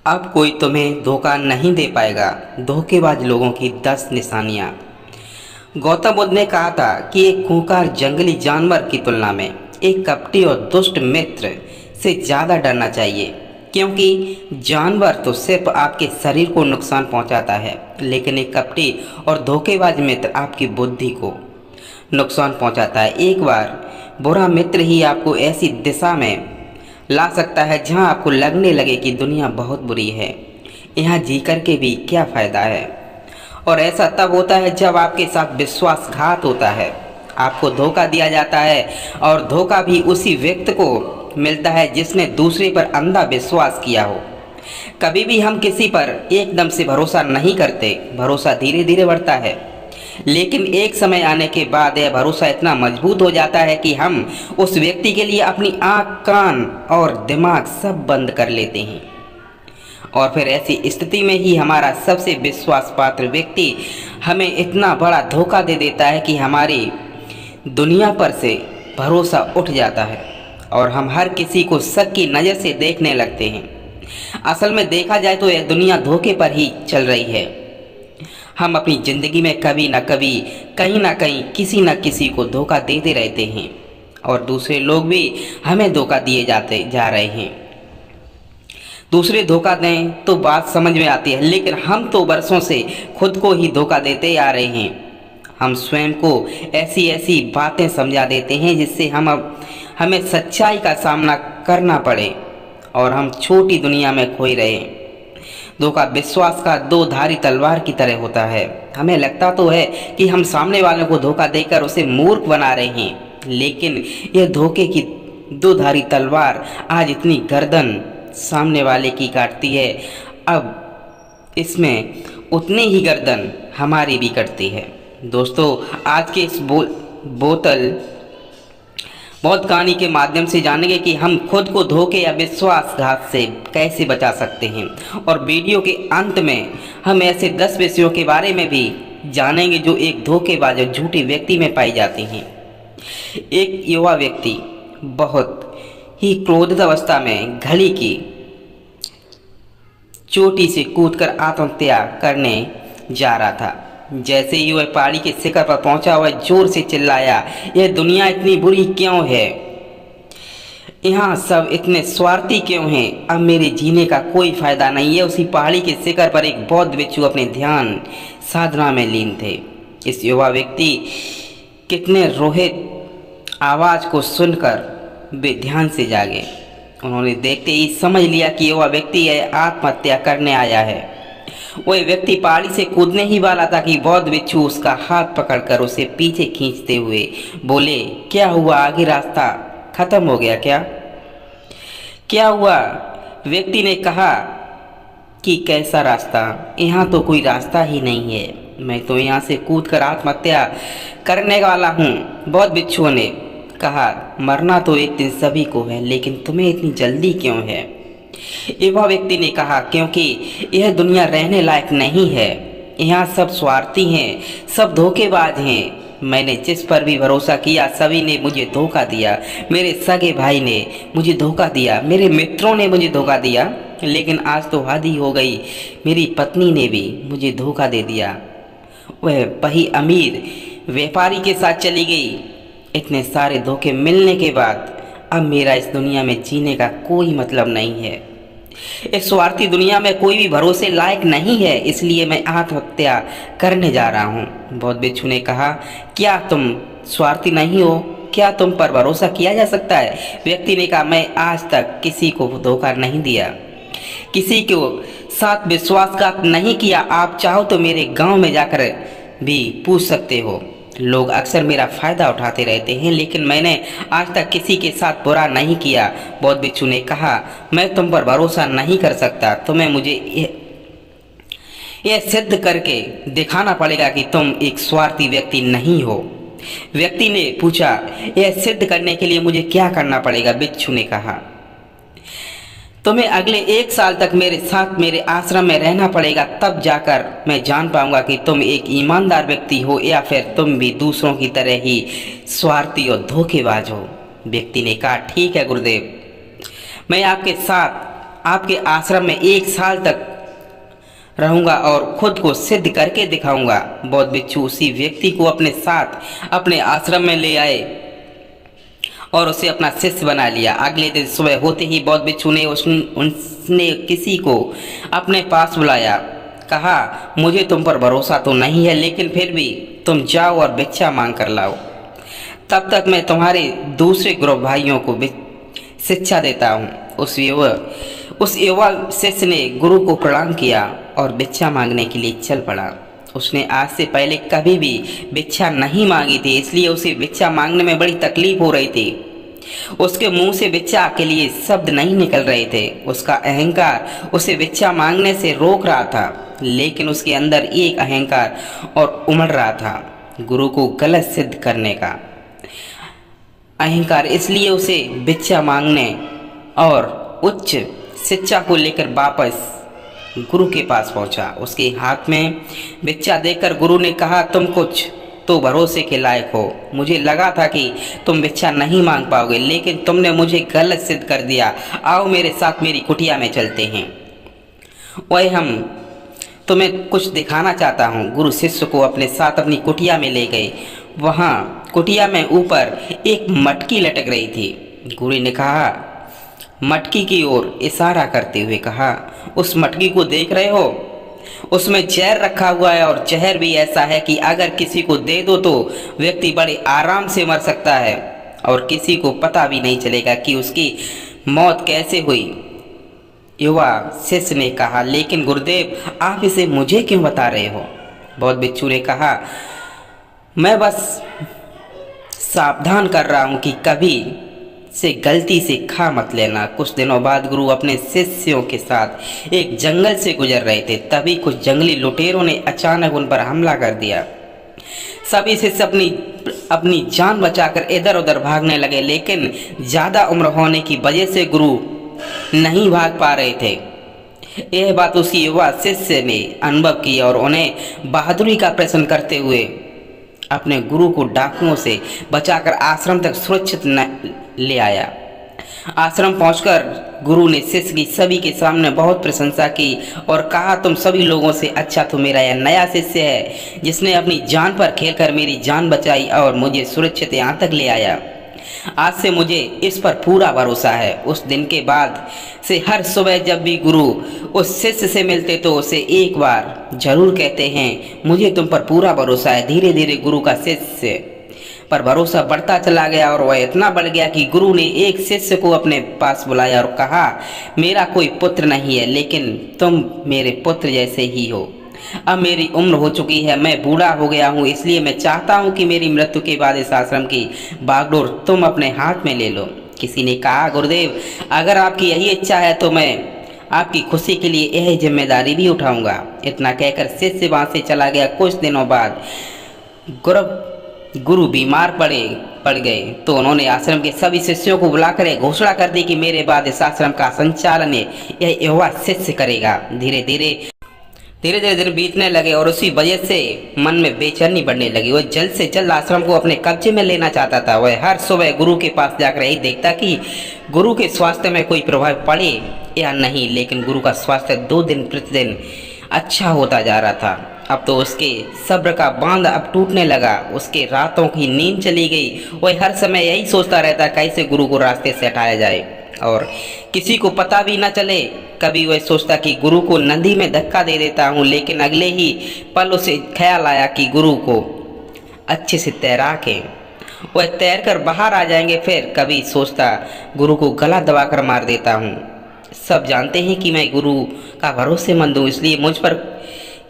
अब कोई तुम्हें धोखा नहीं दे पाएगा। धोखेबाज लोगों की 10 निशानियां। गौतम बुद्ध ने कहा था कि एक खूंखार जंगली जानवर की तुलना में एक कपटी और दुष्ट मित्र से ज़्यादा डरना चाहिए, क्योंकि जानवर तो सिर्फ आपके शरीर को नुकसान पहुंचाता है, लेकिन एक कपटी और धोखेबाज मित्र आपकी बुद्धि को नुकसान पहुंचाता है। एक बार बुरा मित्र ही आपको ऐसी दिशा में ला सकता है जहां आपको लगने लगे कि दुनिया बहुत बुरी है, यहाँ जी कर के भी क्या फ़ायदा है। और ऐसा तब होता है जब आपके साथ विश्वासघात होता है, आपको धोखा दिया जाता है, और धोखा भी उसी व्यक्ति को मिलता है जिसने दूसरे पर अंधा विश्वास किया हो। कभी भी हम किसी पर एकदम से भरोसा नहीं करते, भरोसा धीरे धीरे बढ़ता है, लेकिन एक समय आने के बाद यह भरोसा इतना मजबूत हो जाता है कि हम उस व्यक्ति के लिए अपनी आँख, कान और दिमाग सब बंद कर लेते हैं। और फिर ऐसी स्थिति में ही हमारा सबसे विश्वास पात्र व्यक्ति हमें इतना बड़ा धोखा दे देता है कि हमारी दुनिया पर से भरोसा उठ जाता है और हम हर किसी को शक की नज़र से देखने लगते हैं। असल में देखा जाए तो यह दुनिया धोखे पर ही चल रही है। हम अपनी ज़िंदगी में कभी न कभी, कहीं ना कहीं, किसी न किसी को धोखा देते रहते हैं, और दूसरे लोग भी हमें धोखा दिए जाते जा रहे हैं। दूसरे धोखा दें तो बात समझ में आती है, लेकिन हम तो बरसों से खुद को ही धोखा देते आ रहे हैं। हम स्वयं को ऐसी ऐसी बातें समझा देते हैं जिससे हमें सच्चाई का सामना करना पड़े और हम छोटी दुनिया में खोए रहें। धोखा विश्वास का दो धारी तलवार की तरह होता है। हमें लगता तो है कि हम सामने वालों को धोखा देकर उसे मूर्ख बना रहे हैं, लेकिन यह धोखे की दो धारी तलवार आज इतनी गर्दन सामने वाले की काटती है, अब इसमें उतनी ही गर्दन हमारी भी कटती है। दोस्तों, आज के इस बोतल बहुत कहानी के माध्यम से जानेंगे कि हम खुद को धोखे या विश्वासघात से कैसे बचा सकते हैं, और वीडियो के अंत में हम ऐसे 10 विषयों के बारे में भी जानेंगे जो एक धोखेबाज और झूठे व्यक्ति में पाई जाती हैं। एक युवा व्यक्ति बहुत ही क्रोधित अवस्था में घड़ी की चोटी से कूदकर आत्महत्या करने जा रहा था। जैसे ही वह पहाड़ी के शिखर पर पहुंचा, वह जोर से चिल्लाया, यह दुनिया इतनी बुरी क्यों है? यहाँ सब इतने स्वार्थी क्यों हैं? अब मेरे जीने का कोई फायदा नहीं है। उसी पहाड़ी के शिखर पर एक बौद्ध भिक्षु अपने ध्यान साधना में लीन थे। इस युवा व्यक्ति कितने रोहित आवाज को सुनकर वे ध्यान से जागे। उन्होंने देखते ही समझ लिया कि युवा व्यक्ति आत्महत्या करने आया है। वह व्यक्ति पहाड़ी से कूदने ही वाला था कि बौद्ध भिक्षु उसका हाथ पकड़कर उसे पीछे खींचते हुए बोले, क्या हुआ? आगे रास्ता खत्म हो गया क्या? क्या हुआ? व्यक्ति ने कहा कि कैसा रास्ता? यहाँ तो कोई रास्ता ही नहीं है, मैं तो यहाँ से कूदकर आत्महत्या करने वाला हूँ। बौद्ध भिक्षुओं ने कहा, मरना तो एक दिन सभी को है, लेकिन तुम्हें इतनी जल्दी क्यों है? युवा व्यक्ति ने कहा, क्योंकि यह दुनिया रहने लायक नहीं है। यहाँ सब स्वार्थी हैं, सब धोखेबाज हैं। मैंने जिस पर भी भरोसा किया सभी ने मुझे धोखा दिया। मेरे सगे भाई ने मुझे धोखा दिया, मेरे मित्रों ने मुझे धोखा दिया, लेकिन आज तो हद ही हो गई, मेरी पत्नी ने भी मुझे धोखा दे दिया। वह वही अमीर व्यापारी के साथ चली गई। इतने सारे धोखे मिलने के बाद अब मेरा इस दुनिया में जीने का कोई मतलब नहीं है। इस स्वार्थी दुनिया में कोई भी भरोसे लायक नहीं है, इसलिए मैं आत्महत्या करने जा रहा हूँ। बौद्ध भिक्षु ने कहा, क्या तुम स्वार्थी नहीं हो? क्या तुम पर भरोसा किया जा सकता है? व्यक्ति ने कहा, मैं आज तक किसी को धोखा नहीं दिया, किसी को साथ विश्वासघात नहीं किया। आप चाहो तो मेरे गांव में जाकर भी पूछ सकते हो। लोग अक्सर मेरा फ़ायदा उठाते रहते हैं, लेकिन मैंने आज तक किसी के साथ बुरा नहीं किया। बौद्ध भिक्षु ने कहा, मैं तुम पर भरोसा नहीं कर सकता। तुम्हें मुझे यह सिद्ध करके दिखाना पड़ेगा कि तुम एक स्वार्थी व्यक्ति नहीं हो। व्यक्ति ने पूछा, यह सिद्ध करने के लिए मुझे क्या करना पड़ेगा? भिक्षु ने कहा, तुम्हें अगले 1 साल तक मेरे साथ मेरे आश्रम में रहना पड़ेगा, तब जाकर मैं जान पाऊंगा कि तुम एक ईमानदार व्यक्ति हो या फिर तुम भी दूसरों की तरह ही स्वार्थी और धोखेबाज हो। व्यक्ति ने कहा, ठीक है गुरुदेव, मैं आपके साथ आपके आश्रम में 1 साल तक रहूंगा और खुद को सिद्ध करके दिखाऊंगा। बौद्ध भिक्षु उसी व्यक्ति को अपने साथ अपने आश्रम में ले आए और उसे अपना शिष्य बना लिया। अगले दिन सुबह होते ही बौद्ध भिक्षु ने उसने किसी को अपने पास बुलाया। कहा, मुझे तुम पर भरोसा तो नहीं है, लेकिन फिर भी तुम जाओ और भिक्षा मांग कर लाओ। तब तक मैं तुम्हारे दूसरे ग्रुप भाइयों को शिक्षा देता हूँ। उस युवा शिष्य ने गुरु को प्रणाम किया और भिक्षा मांगने के लिए चल पड़ा। उसने आज से पहले कभी भी भिक्षा नहीं मांगी थी, इसलिए उसे भिक्षा मांगने में बड़ी तकलीफ हो रही थी। उसके मुंह से भिक्षा के लिए शब्द नहीं निकल रहे थे। उसका अहंकार उसे भिक्षा मांगने से रोक रहा था, लेकिन उसके अंदर एक अहंकार और उमड़ रहा था, गुरु को गलत सिद्ध करने का अहंकार। इसलिए उसे भिक्षा मांगने और उच्च शिक्षा को लेकर वापस गुरु के पास पहुंचा। उसके हाथ में भिक्षा देकर गुरु ने कहा, तुम कुछ तो भरोसे के लायक हो। मुझे लगा था कि तुम भिक्षा नहीं मांग पाओगे, लेकिन तुमने मुझे गलत सिद्ध कर दिया। आओ मेरे साथ मेरी कुटिया में चलते हैं, वही हम तुम्हें कुछ दिखाना चाहता हूँ। गुरु शिष्य को अपने साथ अपनी कुटिया में ले गए। वहाँ कुटिया में ऊपर एक मटकी लटक रही थी। गुरु ने कहा, मटकी की ओर इशारा करते हुए कहा, उस मटकी को देख रहे हो? उसमें जहर रखा हुआ है और जहर भी ऐसा है कि अगर किसी को दे दो तो व्यक्ति बड़े आराम से मर सकता है और किसी को पता भी नहीं चलेगा कि उसकी मौत कैसे हुई। युवा शिष्य ने कहा, लेकिन गुरुदेव आप इसे मुझे क्यों बता रहे हो? बौद्ध भिक्षु ने कहा, मैं बस सावधान कर रहा हूँ कि कभी से गलती से खा मत लेना। कुछ दिनों बाद गुरु अपने शिष्यों के साथ एक जंगल से गुजर रहे थे। तभी कुछ जंगली लुटेरों ने अचानक उन पर हमला कर दिया। सभी शिष्य अपनी जान बचाकर इधर उधर भागने लगे, लेकिन ज्यादा उम्र होने की वजह से गुरु नहीं भाग पा रहे थे। यह बात उसी युवा शिष्य ने अनुभव की और उन्हें बहादुरी का प्रदर्शन करते हुए अपने गुरु को डाकुओं से बचाकर आश्रम तक सुरक्षित ले आया। आश्रम पहुंचकर गुरु ने शिष्य की सभी के सामने बहुत प्रशंसा की और कहा, तुम सभी लोगों से अच्छा तो मेरा यह नया शिष्य है, जिसने अपनी जान पर खेलकर मेरी जान बचाई और मुझे सुरक्षित यहाँ तक ले आया। आज से मुझे इस पर पूरा भरोसा है। उस दिन के बाद से हर सुबह जब भी गुरु उस शिष्य से मिलते तो उसे एक बार जरूर कहते हैं, मुझे तुम पर पूरा भरोसा है। धीरे धीरे गुरु का शिष्य पर भरोसा बढ़ता चला गया और वह इतना बढ़ गया कि गुरु ने एक शिष्य को अपने पास बुलाया और कहा, मेरा कोई पुत्र नहीं है, लेकिन तुम मेरे पुत्र जैसे ही हो। अब मेरी उम्र हो चुकी है, मैं बूढ़ा हो गया हूँ, इसलिए मैं चाहता हूँ कि मेरी मृत्यु के बाद इस आश्रम की बागडोर तुम अपने हाथ में ले लो। किसी ने कहा, गुरुदेव अगर आपकी यही इच्छा है तो मैं आपकी खुशी के लिए यह जिम्मेदारी भी उठाऊंगा। इतना कहकर शिष्य वहां से चला गया। कुछ दिनों बाद गुरु बीमार पड़ गए तो उन्होंने आश्रम के सभी शिष्यों को बुलाकर घोषणा कर दी कि मेरे बाद इस आश्रम का संचालन यह युवा शिष्य करेगा। धीरे धीरे दिन बीतने लगे और उसी वजह से मन में बेचैनी बढ़ने लगी। वह जल्द से जल्द आश्रम को अपने कब्जे में लेना चाहता था। वह हर सुबह गुरु के पास जाकर यही देखता कि गुरु के स्वास्थ्य में कोई प्रभाव पड़े या नहीं, लेकिन गुरु का स्वास्थ्य 2 दिन प्रतिदिन अच्छा होता जा रहा था। अब तो उसके सब्र का बांध अब टूटने लगा। उसके रातों की नींद चली गई। वह हर समय यही सोचता रहता कैसे गुरु को रास्ते से हटाया जाए और किसी को पता भी न चले। कभी वह सोचता कि गुरु को नदी में धक्का दे देता हूँ, लेकिन अगले ही पल उसे ख्याल आया कि गुरु को अच्छे से तैराक है, वह तैरकर बाहर आ जाएंगे। फिर कभी सोचता गुरु को गला दबाकर मार देता हूँ। सब जानते हैं कि मैं गुरु का भरोसेमंद हूँ, इसलिए मुझ पर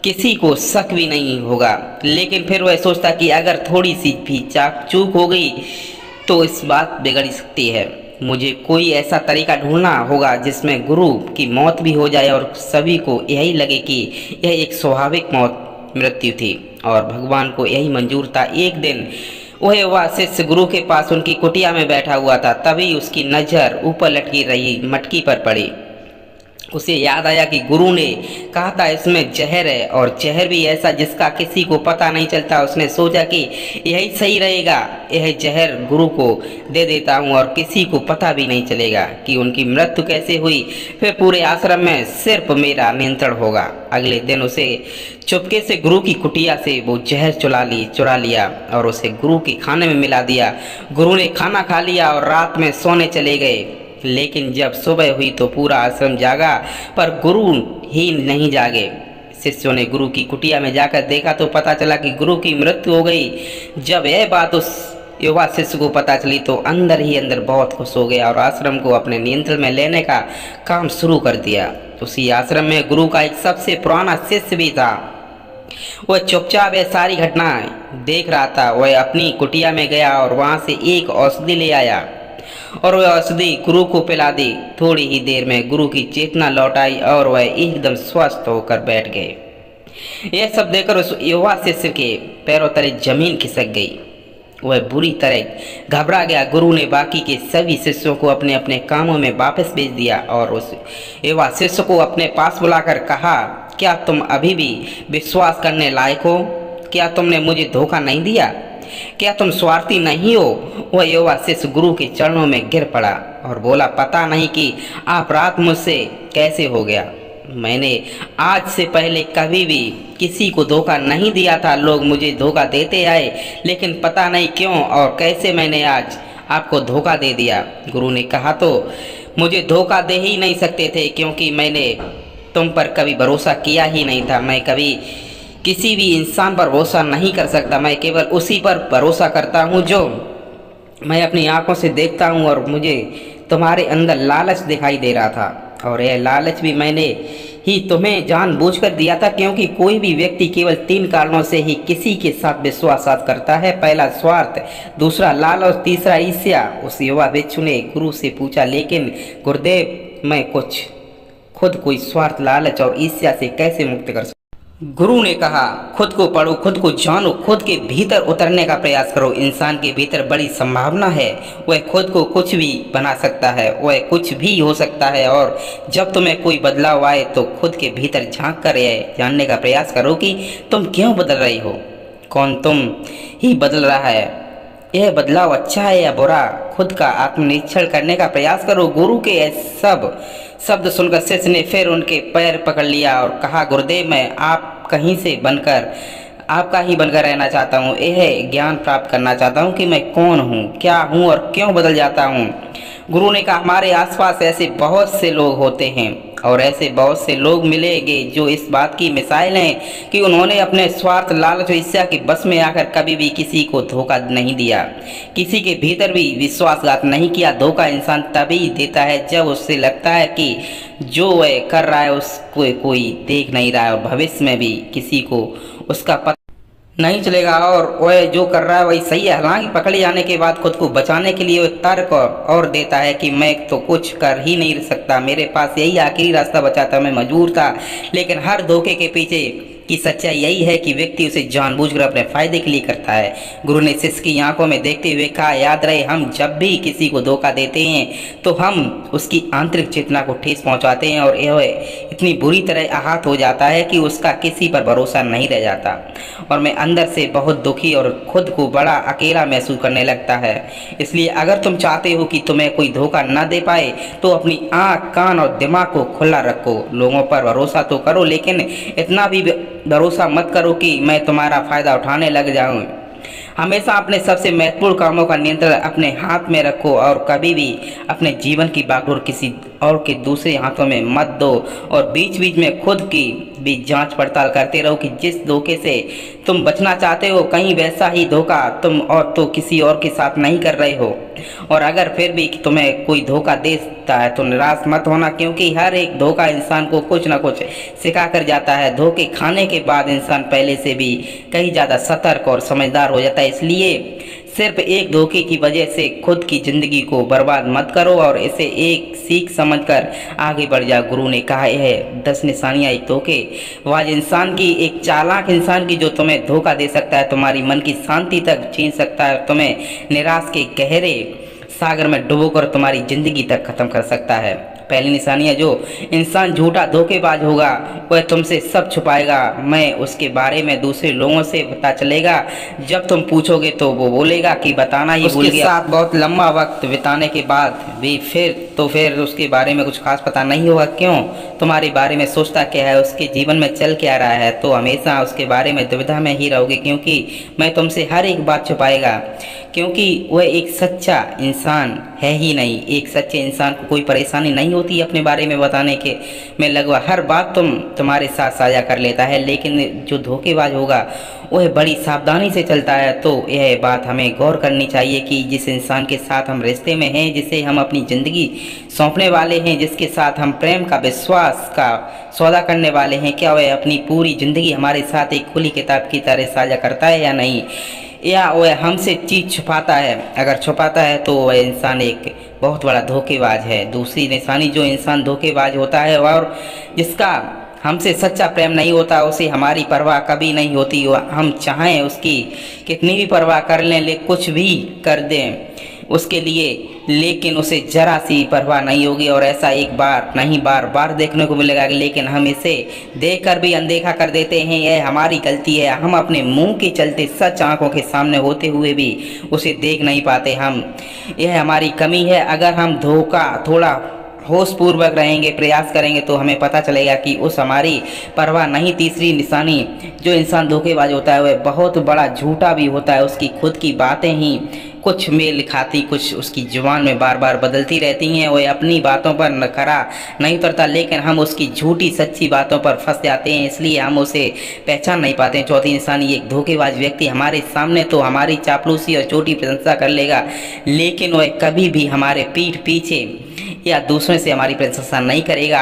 किसी को शक भी नहीं होगा। लेकिन फिर वह सोचता कि अगर थोड़ी सी भी चूक हो गई तो इस बात बिगड़ सकती है। मुझे कोई ऐसा तरीका ढूंढना होगा जिसमें गुरु की मौत भी हो जाए और सभी को यही लगे कि यह एक स्वाभाविक मृत्यु थी और भगवान को यही मंजूर था। एक दिन वह शिष्य गुरु के पास उनकी कुटिया में बैठा हुआ था। तभी उसकी नज़र ऊपर लटकी रही मटकी पर पड़ी। उसे याद आया कि गुरु ने कहा था इसमें जहर है, और जहर भी ऐसा जिसका किसी को पता नहीं चलता। उसने सोचा कि यही सही रहेगा, यह जहर गुरु को दे देता हूँ और किसी को पता भी नहीं चलेगा कि उनकी मृत्यु कैसे हुई। फिर पूरे आश्रम में सिर्फ मेरा नियंत्रण होगा। अगले दिन उसे चुपके से गुरु की कुटिया से वो जहर चुरा लिया और उसे गुरु के खाने में मिला दिया। गुरु ने खाना खा लिया और रात में सोने चले गए। लेकिन जब सुबह हुई तो पूरा आश्रम जागा, पर गुरु ही नहीं जागे। शिष्यों ने गुरु की कुटिया में जाकर देखा तो पता चला कि गुरु की मृत्यु हो गई। जब यह बात उस युवा शिष्य को पता चली तो अंदर ही अंदर बहुत खुश हो गया और आश्रम को अपने नियंत्रण में लेने का काम शुरू कर दिया। उसी आश्रम में गुरु का एक सबसे पुराना शिष्य भी था। वह चुपचाप यह सारी घटनाएं देख रहा था। वह अपनी कुटिया में गया और वहां से एक औषधि ले आया और वह औषधि गुरु को पिला दी। थोड़ी ही देर में गुरु की चेतना लौट आई और वह एकदम स्वस्थ होकर बैठ गए। यह सब देखकर उस युवा शिष्य के पैरों तले जमीन खिसक गई। वह बुरी तरह घबरा गया। गुरु ने बाकी के सभी शिष्यों को अपने अपने कामों में वापस भेज दिया और उस युवा शिष्य को अपने पास बुलाकर कहा, क्या तुम अभी भी विश्वास करने लायक हो? क्या तुमने मुझे धोखा नहीं दिया? क्या तुम स्वार्थी नहीं हो? वह युवा शिष्य गुरु के चरणों में गिर पड़ा और बोला, पता नहीं कि अपराध मुझसे कैसे हो गया। मैंने आज से पहले कभी भी किसी को धोखा नहीं दिया था। लोग मुझे धोखा देते आए, लेकिन पता नहीं क्यों और कैसे मैंने आज आपको धोखा दे दिया। गुरु ने कहा, तो मुझे धोखा दे ही नहीं सकते थे, क्योंकि मैंने तुम पर कभी भरोसा किया ही नहीं था। मैं कभी किसी भी इंसान पर भरोसा नहीं कर सकता। मैं केवल उसी पर भरोसा करता हूँ जो मैं अपनी आंखों से देखता हूँ। और मुझे तुम्हारे अंदर लालच दिखाई दे रहा था, और यह लालच भी मैंने ही तुम्हें जानबूझकर दिया था, क्योंकि कोई भी व्यक्ति केवल 3 कारणों से ही किसी के साथ विश्वासघात करता है। पहला स्वार्थ, दूसरा लाल और तीसरा ईर्ष्या। उस युवा भिक्षु ने गुरु से पूछा, लेकिन गुरुदेव, मैं खुद कोई स्वार्थ, लालच और ईर्ष्या से कैसे मुक्त कर सकता? गुरु ने कहा, खुद को पढ़ो, खुद को जानो, खुद के भीतर उतरने का प्रयास करो। इंसान के भीतर बड़ी संभावना है। वह खुद को कुछ भी बना सकता है, वह कुछ भी हो सकता है। और जब तुम्हें कोई बदलाव आए तो खुद के भीतर झांक कर यह जानने का प्रयास करो कि तुम क्यों बदल रही हो, कौन तुम ही बदल रहा है, यह बदलाव अच्छा है या बुरा। खुद का आत्मनिरीक्षण करने का प्रयास करो। गुरु के सब शब्द सुनकर शिष्य ने फिर उनके पैर पकड़ लिया और कहा, गुरुदेव, मैं आपका ही बनकर रहना चाहता हूँ। यह ज्ञान प्राप्त करना चाहता हूँ कि मैं कौन हूँ, क्या हूँ और क्यों बदल जाता हूँ। गुरु ने कहा, हमारे आसपास ऐसे बहुत से लोग होते हैं और ऐसे बहुत से लोग मिलेंगे जो इस बात की मिसाल हैं कि उन्होंने अपने स्वार्थ, लालच और ईर्ष्या के बस में आकर कभी भी किसी को धोखा नहीं दिया, किसी के भीतर भी विश्वासघात नहीं किया। धोखा इंसान तभी देता है जब उससे लगता है कि जो वह कर रहा है उसको कोई देख नहीं रहा है और भविष्य में भी किसी को उसका पता नहीं चलेगा और वह जो कर रहा है वही सही है। हालांकि पकड़े जाने के बाद खुद को बचाने के लिए वह तर्क और देता है कि मैं तो कुछ कर ही नहीं सकता, मेरे पास यही आखिरी रास्ता बचा था, मैं मजबूर था। लेकिन हर धोखे के पीछे की सच्चाई यही है कि व्यक्ति उसे जानबूझकर अपने फायदे के लिए करता है। गुरु ने शिष्य की आंखों में देखते हुए कहा, याद रहे, हम जब भी किसी को धोखा देते हैं तो हम उसकी आंतरिक चेतना को ठेस पहुंचाते हैं और यह इतनी बुरी तरह आहत हो जाता है कि उसका किसी पर भरोसा नहीं रह जाता और मैं अंदर से बहुत दुखी और खुद को बड़ा अकेला महसूस करने लगता है। इसलिए अगर तुम चाहते हो कि तुम्हें कोई धोखा न दे पाए तो अपनी आँख, कान और दिमाग को खुला रखो। लोगों पर भरोसा तो करो, लेकिन इतना भी भरोसा मत करो कि मैं तुम्हारा फायदा उठाने लग जाऊं। हमेशा अपने सबसे महत्वपूर्ण कामों का नियंत्रण अपने हाथ में रखो और कभी भी अपने जीवन की बागडोर किसी और के दूसरे हाथों में मत दो। और बीच बीच में खुद की भी जांच पड़ताल करते रहो कि जिस धोखे से तुम बचना चाहते हो कहीं वैसा ही धोखा तुम और तो किसी और के साथ नहीं कर रहे हो। और अगर फिर भी तुम्हें कोई धोखा देता है तो निराश मत होना, क्योंकि हर एक धोखा इंसान को कुछ न कुछ सिखा कर जाता है। धोखे खाने के बाद इंसान पहले से भी कहीं ज़्यादा सतर्क और समझदार हो जाता है। इसलिए सिर्फ एक धोखे की वजह से खुद की जिंदगी को बर्बाद मत करो और इसे एक सीख समझकर आगे बढ़ जाओ। गुरु ने कहा, यह 10 निशानियां एक धोखेबाज इंसान की, एक चालाक इंसान की जो तुम्हें धोखा दे सकता है, तुम्हारी मन की शांति तक छीन सकता है, तुम्हें निराश के गहरे सागर में डुबोकर तुम्हारी जिंदगी तक खत्म कर सकता है। पहली निशानी है, जो इंसान झूठा धोखेबाज होगा वह तुमसे सब छुपाएगा, मैं उसके बारे में दूसरे लोगों से पता चलेगा, जब तुम पूछोगे तो वो बोलेगा कि बताना ही भूल गया। साथ बहुत लंबा वक्त बिताने के बाद भी फिर उसके बारे में कुछ खास पता नहीं होगा। क्यों? तुम्हारे बारे में सोचता क्या है, उसके जीवन में चल क्या रहा है, तो हमेशा उसके बारे में दुविधा में ही रहोगे, क्योंकि मैं तुमसे हर एक बात छुपाएगा, क्योंकि वह एक सच्चा इंसान है ही नहीं। एक सच्चे इंसान को कोई परेशानी नहीं होती अपने बारे में बताने के में, लगभग हर बात तुम्हारे साथ साझा कर लेता है, लेकिन जो धोखेबाज होगा वह बड़ी सावधानी से चलता है। तो यह बात हमें गौर करनी चाहिए कि जिस इंसान के साथ हम रिश्ते में हैं, जिसे हम अपनी ज़िंदगी सौंपने वाले हैं, जिसके साथ हम प्रेम का विश्वास का सौदा करने वाले हैं, क्या वह अपनी पूरी ज़िंदगी हमारे साथ एक खुली किताब की तरह साझा करता है या नहीं, या वह हमसे चीज़ छुपाता है। अगर छुपाता है तो वह इंसान एक बहुत बड़ा धोखेबाज है। दूसरी निशानी, जो इंसान धोखेबाज होता है और जिसका हमसे सच्चा प्रेम नहीं होता, उसे हमारी परवाह कभी नहीं होती। हम चाहें उसकी कितनी भी परवाह कर लें, कुछ भी कर दें उसके लिए, लेकिन उसे जरा सी परवाह नहीं होगी। और ऐसा एक बार नहीं बार बार देखने को मिलेगा, लेकिन हम इसे देखकर भी अनदेखा कर देते हैं। यह हमारी गलती है, हम अपने मुंह के चलते सच आंखों के सामने होते हुए भी उसे देख नहीं पाते। यह हमारी कमी है। अगर हम धोखा थोड़ा होशपूर्वक रहेंगे, प्रयास करेंगे, तो हमें पता चलेगा कि उस हमारी परवाह नहीं। तीसरी निशानी, जो इंसान धोखेबाज होता है वह बहुत बड़ा झूठा भी होता है। उसकी खुद की बातें ही कुछ मेल खाती, कुछ उसकी जुबान में बार बार बदलती रहती हैं। वह अपनी बातों पर खरा नहीं उतरता, लेकिन हम उसकी झूठी सच्ची बातों पर फंस जाते हैं, इसलिए हम उसे पहचान नहीं पाते हैं। चौथी निशानी, एक धोखेबाज व्यक्ति हमारे सामने तो हमारी चापलूसी और छोटी प्रशंसा कर लेगा, लेकिन वह कभी भी हमारे पीठ पीछे या दूसरों से हमारी प्रशंसा नहीं करेगा,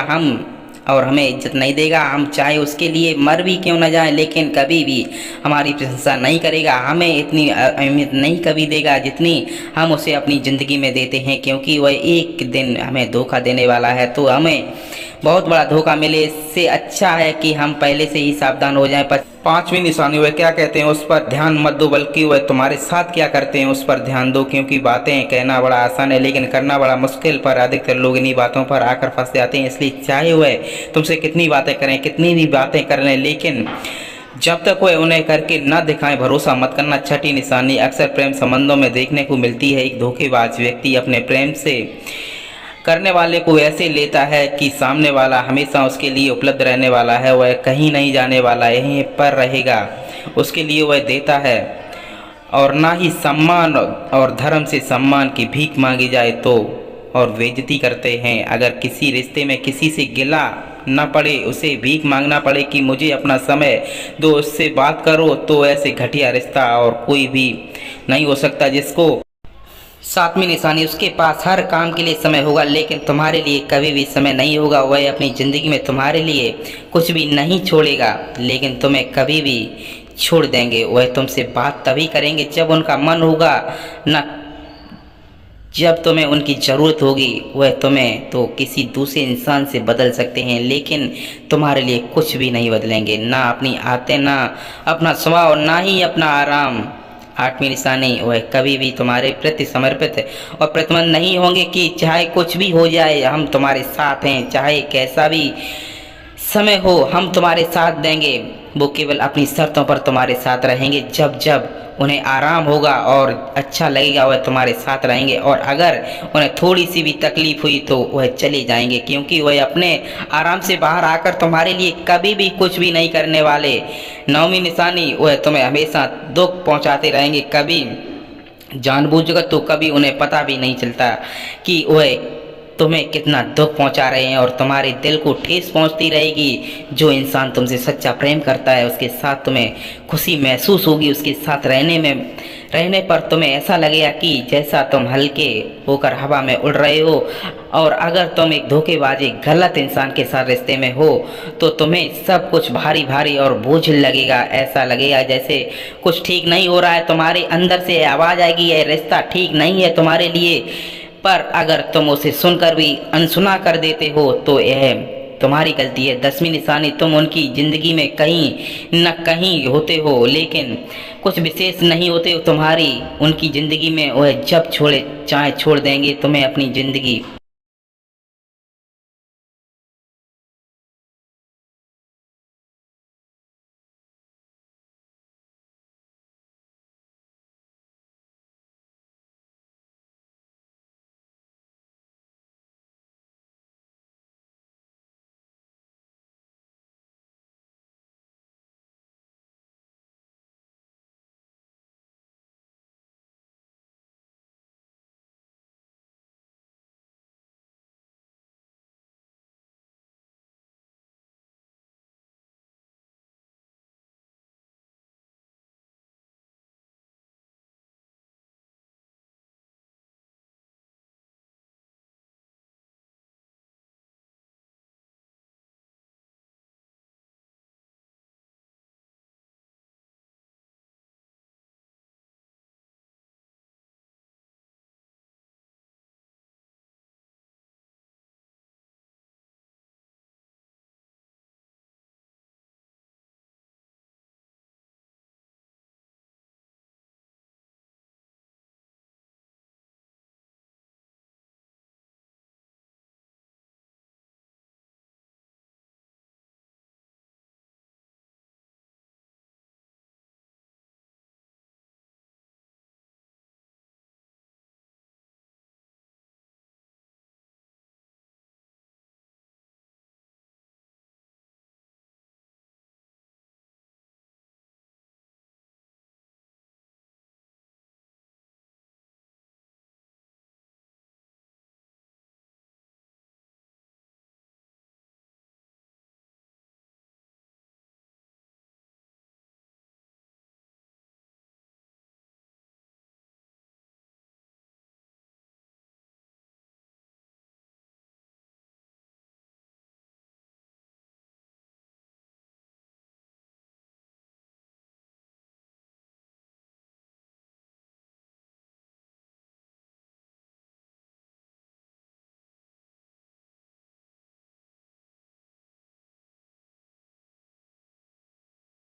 हमें इज्जत नहीं देगा। हम चाहे उसके लिए मर भी क्यों न जाए, लेकिन कभी भी हमारी प्रशंसा नहीं करेगा, हमें इतनी अहमियत नहीं कभी देगा जितनी हम उसे अपनी ज़िंदगी में देते हैं, क्योंकि वह एक दिन हमें धोखा देने वाला है। तो हमें बहुत बड़ा धोखा मिले, इससे अच्छा है कि हम पहले से ही सावधान हो जाएं। पांचवी निशानी, वह क्या कहते हैं उस पर ध्यान मत दो, बल्कि वह तुम्हारे साथ क्या करते हैं उस पर ध्यान दो, क्योंकि बातें कहना बड़ा आसान है लेकिन करना बड़ा मुश्किल, पर अधिकतर लोग इन्हीं बातों पर आकर फंस जाते हैं। इसलिए चाहे वह तुमसे कितनी बातें करें, कितनी भी बातें कर लें, लेकिन जब तक वह उन्हें करके न दिखाएं, भरोसा मत करना। छठी निशानी, अक्सर प्रेम संबंधों में देखने को मिलती है। एक धोखेबाज व्यक्ति अपने प्रेम से करने वाले को ऐसे लेता है कि सामने वाला हमेशा उसके लिए उपलब्ध रहने वाला है, वह कहीं नहीं जाने वाला, यहीं पर रहेगा, उसके लिए वह देता है। और ना ही सम्मान और धर्म से सम्मान की भीख मांगी जाए तो और बेइज्जती करते हैं। अगर किसी रिश्ते में किसी से गिला न पड़े, उसे भीख मांगना पड़े कि मुझे अपना समय दो, उससे बात करो, तो ऐसे घटिया रिश्ता और कोई भी नहीं हो सकता जिसको। सातवीं निशानी, उसके पास हर काम के लिए समय होगा, लेकिन तुम्हारे लिए कभी भी समय नहीं होगा। वह अपनी ज़िंदगी में तुम्हारे लिए कुछ भी नहीं छोड़ेगा, लेकिन तुम्हें कभी भी छोड़ देंगे। वह तुमसे बात तभी करेंगे जब उनका मन होगा, न जब तुम्हें उनकी ज़रूरत होगी। वह तुम्हें तो किसी दूसरे इंसान से बदल सकते हैं, लेकिन तुम्हारे लिए कुछ भी नहीं बदलेंगे, ना अपनी आदतें, ना अपना स्वभाव, ना ही अपना आराम। आठवीं निशानी, वह कभी भी तुम्हारे प्रति समर्पित और प्रतिबद्ध नहीं होंगे कि चाहे कुछ भी हो जाए हम तुम्हारे साथ हैं, चाहे कैसा भी समय हो हम तुम्हारे साथ देंगे। वो केवल अपनी शर्तों पर तुम्हारे साथ रहेंगे, जब जब उन्हें आराम होगा और अच्छा लगेगा वह तुम्हारे साथ रहेंगे, और अगर उन्हें थोड़ी सी भी तकलीफ हुई तो वह चले जाएंगे, क्योंकि वह अपने आराम से बाहर आकर तुम्हारे लिए कभी भी कुछ भी नहीं करने वाले। नौवीं निशानी, वह तुम्हें हमेशा दुख पहुंचाते रहेंगे, कभी जानबूझकर तो कभी उन्हें पता भी नहीं चलता कि वह तुम्हें कितना दुख पहुंचा रहे हैं, और तुम्हारे दिल को ठेस पहुंचती रहेगी। जो इंसान तुमसे सच्चा प्रेम करता है उसके साथ तुम्हें खुशी महसूस होगी, उसके साथ रहने पर तुम्हें ऐसा लगेगा कि जैसा तुम हल्के होकर हवा में उड़ रहे हो। और अगर तुम एक धोखेबाज गलत इंसान के साथ रिश्ते में हो तो तुम्हें सब कुछ भारी भारी और बोझिल लगेगा। ऐसा लगेगा जैसे कुछ ठीक नहीं हो रहा है, तुम्हारे अंदर से आवाज़ आएगी यह रिश्ता ठीक नहीं है तुम्हारे लिए। पर अगर तुम उसे सुनकर भी अनसुना कर देते हो तो यह तुम्हारी गलती है। 10वीं निशानी, तुम उनकी ज़िंदगी में कहीं न कहीं होते हो, लेकिन कुछ विशेष नहीं होते तुम्हारी उनकी ज़िंदगी में। वह जब चाहे छोड़ देंगे तुम्हें अपनी ज़िंदगी।